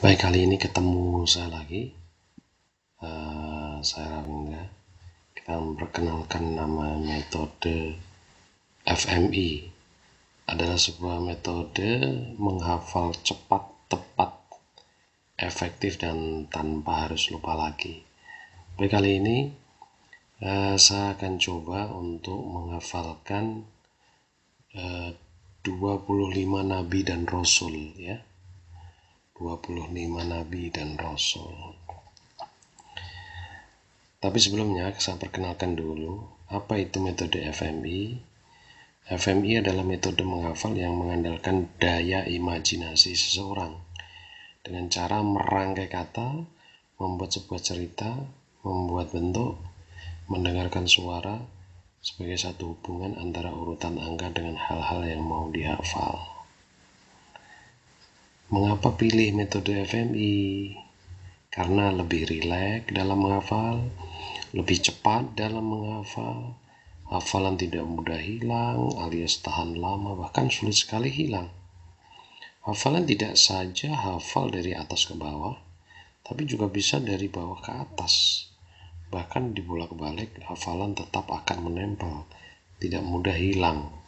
Baik, kali ini ketemu saya lagi. Saya Rangga. Kita memperkenalkan nama metode FMI. Adalah sebuah metode menghafal cepat, tepat, efektif, dan tanpa harus lupa lagi. Baik, kali ini saya akan coba untuk menghafalkan 25 nabi dan rasul, ya. 25 nabi dan rasul. Tapi sebelumnya saya perkenalkan dulu apa itu metode FMI. FMI adalah metode menghafal yang mengandalkan daya imajinasi seseorang dengan cara merangkai kata, membuat sebuah cerita, membuat bentuk, mendengarkan suara sebagai satu hubungan antara urutan angka dengan hal-hal yang mau dihafal. Mengapa pilih metode FMI? Karena lebih rileks dalam menghafal, lebih cepat dalam menghafal, hafalan tidak mudah hilang alias tahan lama, bahkan sulit sekali hilang. Hafalan tidak saja hafal dari atas ke bawah, tapi juga bisa dari bawah ke atas. Bahkan dibolak-balik, hafalan tetap akan menempel, tidak mudah hilang.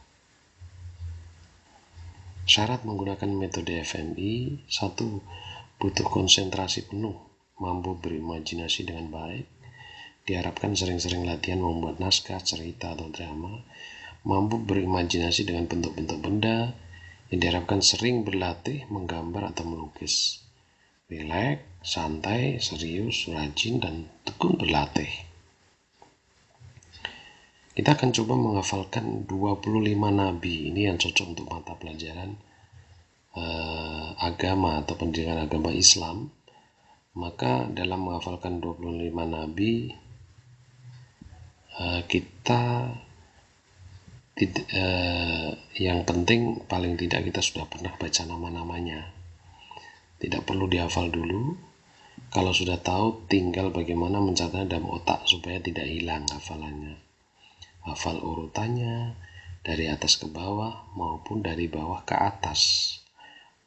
Syarat menggunakan metode FMI: 1. Butuh konsentrasi penuh, mampu berimajinasi dengan baik. Diharapkan sering-sering latihan membuat naskah, cerita, atau drama, mampu berimajinasi dengan bentuk-bentuk benda, yang diharapkan sering berlatih menggambar atau melukis. Rileks, santai, serius, rajin, dan tekun berlatih. Kita akan coba menghafalkan 25 nabi. Ini yang cocok untuk mata pelajaran agama atau pendidikan agama Islam. Maka dalam menghafalkan 25 nabi, kita yang penting paling tidak kita sudah pernah baca nama-namanya. Tidak perlu dihafal dulu. Kalau sudah tahu, tinggal bagaimana mencatatnya dalam otak supaya tidak hilang hafalannya. Hafal urutannya dari atas ke bawah maupun dari bawah ke atas.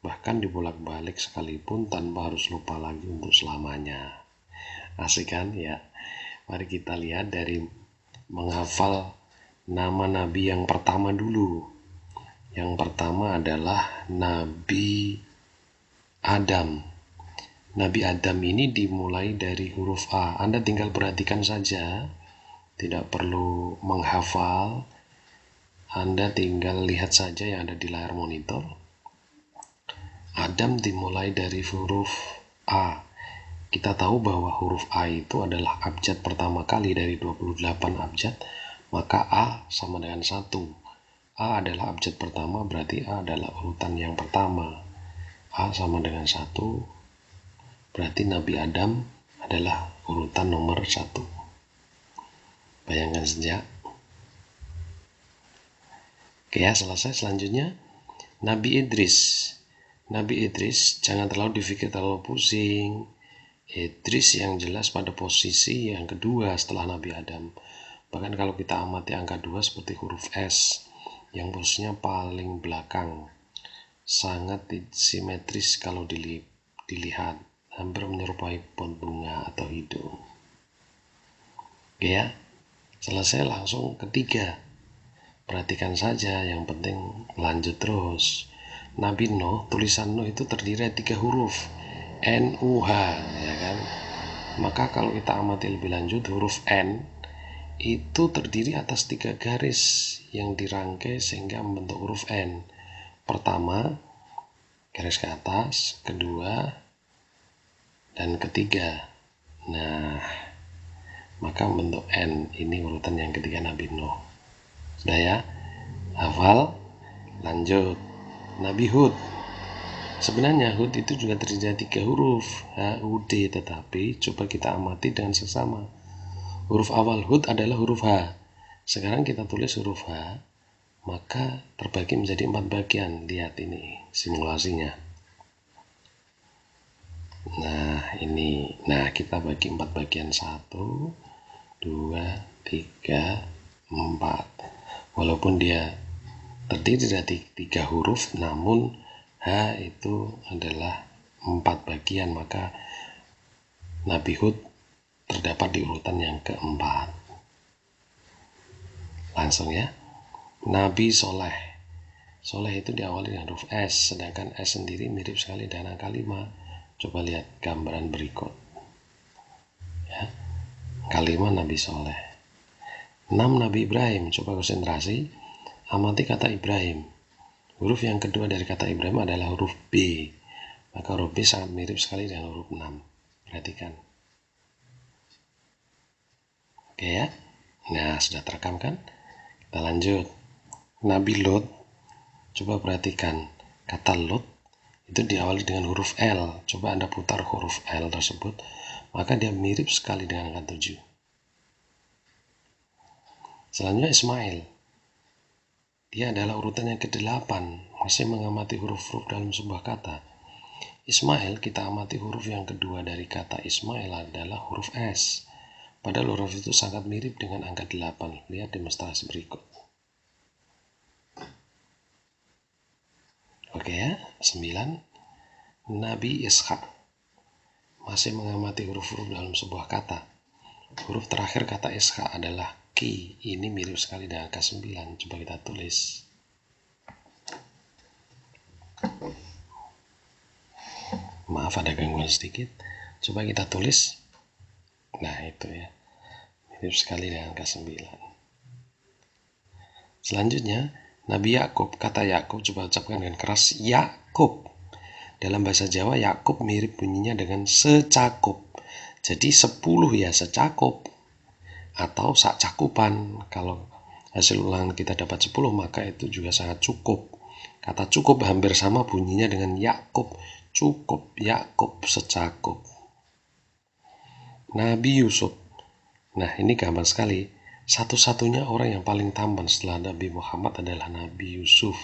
Bahkan dibolak-balik sekalipun tanpa harus lupa lagi untuk selamanya. Asik kan ya? Mari kita lihat dari menghafal nama nabi yang pertama dulu. Yang pertama adalah Nabi Adam. Nabi Adam ini dimulai dari huruf A. Anda tinggal perhatikan saja, tidak perlu menghafal. Anda tinggal lihat saja yang ada di layar monitor. Adam dimulai dari huruf A. Kita tahu bahwa huruf A itu adalah abjad pertama kali dari 28 abjad, maka A sama dengan 1. A adalah abjad pertama, berarti A adalah urutan yang pertama. A sama dengan 1, berarti Nabi Adam adalah urutan nomor 1. Bayangkan saja. Oke ya, selesai. Selanjutnya Nabi Idris. Nabi Idris jangan terlalu dipikir terlalu pusing. Idris yang jelas pada posisi yang kedua setelah Nabi Adam. Bahkan kalau kita amati angka 2 seperti huruf S yang posisinya paling belakang, sangat simetris kalau dilihat, hampir menyerupai pohon bunga atau hidung. Oke ya, selesai. Langsung ketiga. Perhatikan saja, yang penting lanjut terus. Nabi Nuh, tulisan Nuh itu terdiri dari 3 huruf, N-U-H, ya kan? Maka kalau kita amati lebih lanjut, huruf N itu terdiri atas 3 garis yang dirangkai sehingga membentuk huruf N. Pertama, garis ke atas, kedua, dan ketiga. Nah, maka membentuk N. Ini urutan yang ketiga Nabi Nuh. Sudah ya? Hafal? Lanjut. Nabi Hud. Sebenarnya Hud itu juga terdiri dari 3 huruf, H-U-D, tetapi coba kita amati dengan seksama. Huruf awal Hud adalah huruf H. Sekarang kita tulis huruf H, maka terbagi menjadi 4 bagian. Lihat ini simulasinya. Nah, ini. Nah, kita bagi 4 bagian. 1, 2, 3, 4. Walaupun dia terdiri dari 3 huruf, namun H itu adalah 4 bagian, maka Nabi Hud terdapat di urutan yang keempat. Langsung ya. Nabi Soleh. Soleh itu diawali dengan huruf S, sedangkan S sendiri mirip sekali dengan angka 5. Coba lihat gambaran berikut. Ya. Angka 5 Nabi Soleh. 6 Nabi Ibrahim. Coba konsentrasi. Amati kata Ibrahim. Huruf yang kedua dari kata Ibrahim adalah huruf B. Maka huruf B sangat mirip sekali dengan huruf 6. Perhatikan. Oke ya. Nah, sudah terekam kan? Kita lanjut. Nabi Lot. Coba perhatikan. Kata Lot itu diawali dengan huruf L. Coba Anda putar huruf L tersebut. Maka dia mirip sekali dengan angka 7. Selanjutnya Ismail. Dia adalah urutan yang ke-8. Masih mengamati huruf-huruf dalam sebuah kata. Ismail, kita amati huruf yang kedua dari kata Ismail adalah huruf S. Padahal huruf itu sangat mirip dengan angka 8. Lihat demonstrasi berikut. Oke ya, 9. Nabi Ishak. Masih mengamati huruf-huruf dalam sebuah kata. Huruf terakhir kata Ishak adalah Ki. Ini mirip sekali dengan angka 9. Coba kita tulis. Maaf ada gangguan sedikit. Coba kita tulis. Nah itu ya. Mirip sekali dengan angka 9. Selanjutnya, Nabi Yakub. Kata Yakub coba ucapkan dengan keras. Yakub. Dalam bahasa Jawa, Yakub mirip bunyinya dengan secakup. Jadi 10 ya secakup. Atau sak cakupan. Kalau hasil ulangan kita dapat 10, maka itu juga sangat cukup. Kata cukup hampir sama bunyinya dengan Yakub. Cukup, Yakub secakup. Nabi Yusuf. Nah ini gampang sekali. Satu-satunya orang yang paling tampan setelah Nabi Muhammad adalah Nabi Yusuf.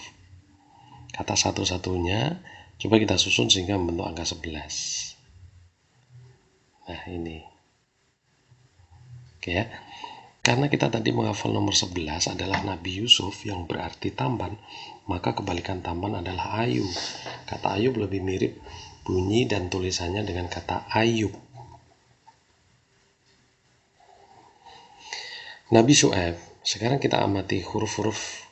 Kata satu-satunya, coba kita susun sehingga membentuk angka 11. Nah ini. Oke ya. Karena kita tadi menghafal nomor 11 adalah Nabi Yusuf yang berarti tampan, maka kebalikan tampan adalah Ayub. Kata Ayub lebih mirip bunyi dan tulisannya dengan kata Ayub. Nabi Syu'aib. Sekarang kita amati huruf-huruf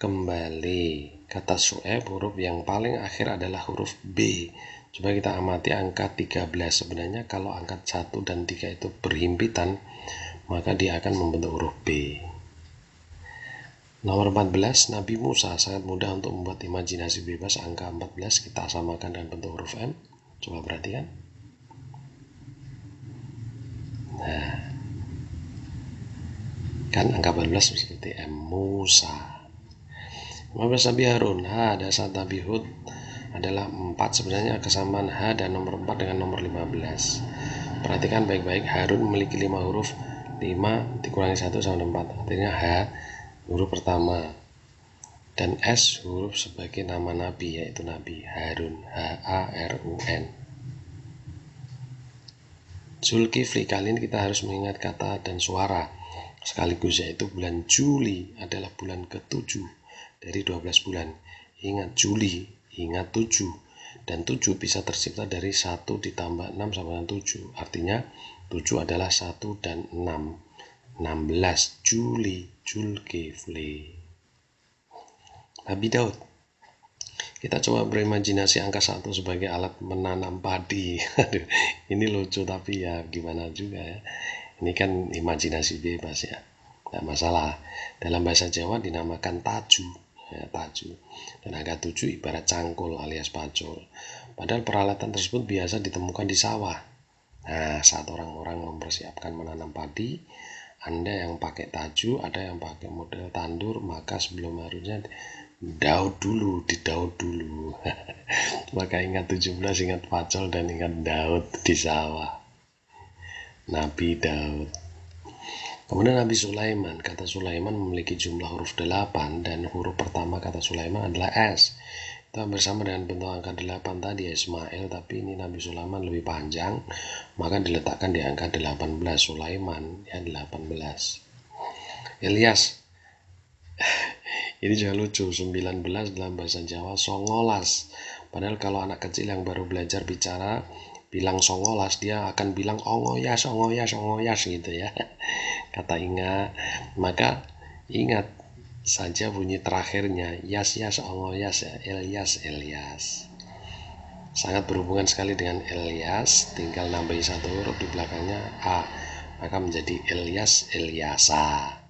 kembali. Kata Syu'aib, huruf yang paling akhir adalah huruf B. Coba kita amati angka 13. Sebenarnya kalau angka 1 dan 3 itu berhimpitan, maka dia akan membentuk huruf B. Nomor 14, Nabi Musa. Sangat mudah untuk membuat imajinasi bebas. Angka 14 kita samakan dengan bentuk huruf M. Coba perhatikan. Nah, kan angka 14 seperti M. Musa. 15 Nabi Harun. H dasar Nabi Hud adalah 4. Sebenarnya kesamaan H dan nomor 4 dengan nomor 15. Perhatikan baik-baik. Harun memiliki 5 huruf. 5 dikurangi 1 sama 4. Artinya H huruf pertama. Dan S huruf sebagai nama Nabi, yaitu Nabi Harun. H-A-R-U-N. Zulkifli. Kali ini kita harus mengingat kata dan suara sekaligus, yaitu bulan Juli adalah bulan ke-7 dari 12 bulan. Ingat Juli, ingat 7. Dan 7 bisa tercipta dari 1 ditambah 6 sama dengan 7. Artinya 7 adalah 1 dan 6. 16 Juli, Zulkifli. Nabi Daud. Kita coba berimajinasi angka 1 sebagai alat menanam padi. Ini lucu tapi ya gimana juga ya. Ini kan imajinasi bebas ya. Tidak masalah. Dalam bahasa Jawa dinamakan taju. Ya, taju. Dan angka 7 ibarat cangkul alias pacul. Padahal peralatan tersebut biasa ditemukan di sawah. Nah, saat orang-orang mempersiapkan menanam padi, Anda yang pakai taju, ada yang pakai model tandur, maka sebelum harusnya didaud dulu. Maka ingat 17, ingat pacul, dan ingat Daud di sawah. Nabi Daud. Kemudian Nabi Sulaiman. Kata Sulaiman memiliki jumlah huruf 8 dan huruf pertama kata Sulaiman adalah S. Itu bersama dengan bentuk angka 8 tadi Ismail, tapi ini Nabi Sulaiman lebih panjang, maka diletakkan di angka 18. Sulaiman ya 18. Ilyas. Ini juga lucu, 19 dalam bahasa Jawa 19. Padahal kalau anak kecil yang baru belajar bicara bilang songolas, dia akan bilang ongoyas, ongoyas, ongoyas gitu ya. Kata Inga, maka ingat saja bunyi terakhirnya, yas yas ongoyas ya, Elias Elias. Sangat berhubungan sekali dengan Elias, tinggal nambahin satu huruf di belakangnya A, maka menjadi Elias Eliasa.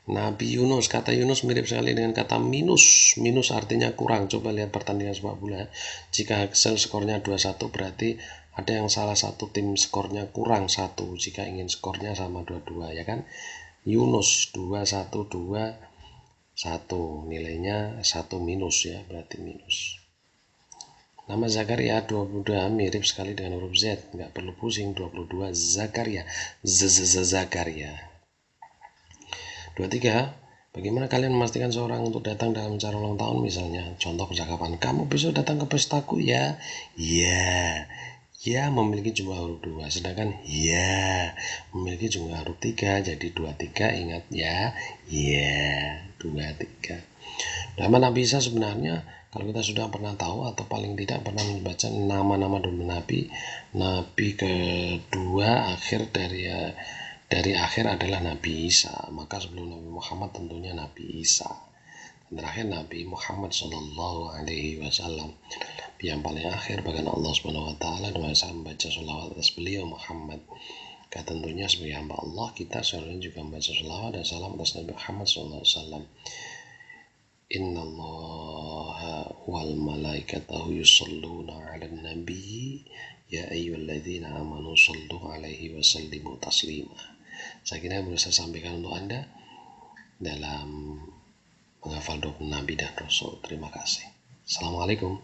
Nabi Yunus, kata Yunus mirip sekali dengan kata minus. Minus artinya kurang. Coba lihat pertandingan sepak bola. Jika Excel skornya 2-1 berarti ada yang salah satu tim skornya kurang 1. Jika ingin skornya sama 2-2 ya kan. Yunus 2-1-2-1, nilainya 1 minus ya, berarti minus. Nama Zakaria 22 mirip sekali dengan huruf Z, nggak perlu pusing. 22 Zakaria, Zakaria. 23. Bagaimana kalian memastikan seorang untuk datang dalam acara ulang tahun misalnya? Contoh percakapan, kamu besok datang ke pestaku ya? Ya. Ya memiliki jumlah huruf 2, sedangkan ya memiliki jumlah huruf 3, jadi 23, ingat ya. Ya, 23. Nama Nabi Isa sebenarnya kalau kita sudah pernah tahu atau paling tidak pernah membaca nama-nama Nabi, Nabi kedua akhir dari akhir adalah Nabi Isa, maka sebelum Nabi Muhammad tentunya Nabi Isa. Dan terakhir Nabi Muhammad Shallallahu Alaihi Wasallam yang paling akhir, bahkan Allah Subhanahu Wa Taala dengan saya membaca sholawat atas beliau Muhammad. Tentunya sebagai hamba Allah kita seharusnya juga membaca sholawat dan salam atas Nabi Muhammad Shallallahu Alaihi Wasallam. Inna Allah wal malaikatahu yusalluna ala nabi ya ayyuhalladzina amanu sallu alaihi wa sallimu taslima. Saya kira yang bisa saya sampaikan untuk Anda dalam menghafal doa Nabi dan Rasul. Terima kasih. Assalamualaikum.